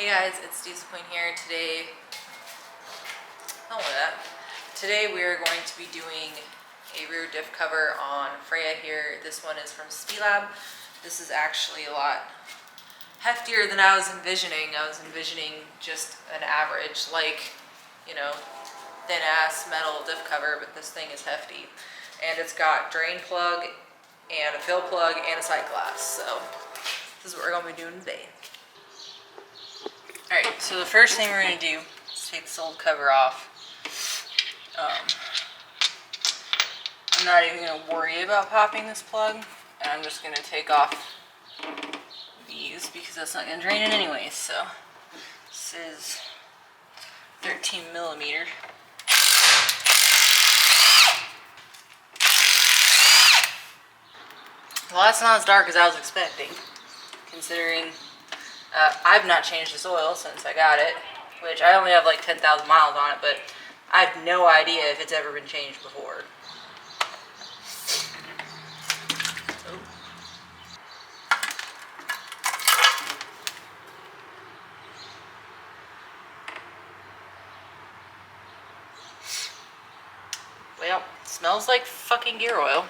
Hey guys, it's Diff here. Today we are going to be doing a rear diff cover on Freya here. This one is from SPELAB. This is actually a lot heftier than I was envisioning. I was envisioning just an average, thin ass metal diff cover, but this thing is hefty. And it's got drain plug and a fill plug and a sight glass. So this is what we're going to be doing today. Alright, so the first thing we're going to do is take this old cover off. I'm not even going to worry about popping this plug, and I'm just going to take off these because that's not going to drain it anyway. So this is 13 millimeter. Well, that's not as dark as I was expecting, considering I've not changed this oil since I got it, which I only have like 10,000 miles on it, but I have no idea if it's ever been changed before. Well, it smells like fucking gear oil.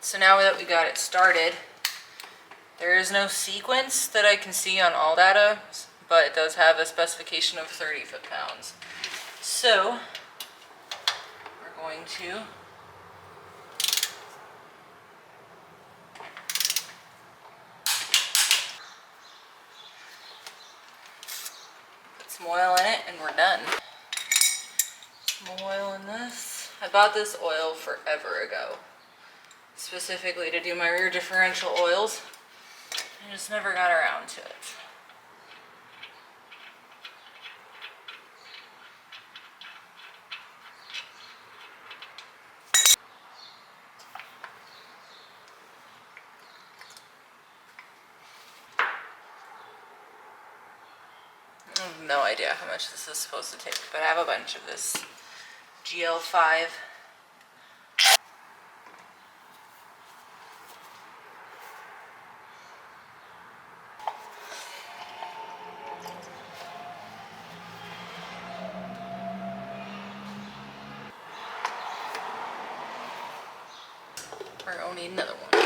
So now that we got it started, there is no sequence that I can see on all data, but it does have a specification of 30 foot-pounds. So we're going to put some oil in it and we're done. Some oil in this. I bought this oil forever ago, specifically to do my rear differential oils. I just never got around to it. I have no idea how much this is supposed to take, but I have a bunch of this GL5. We're gonna need another one.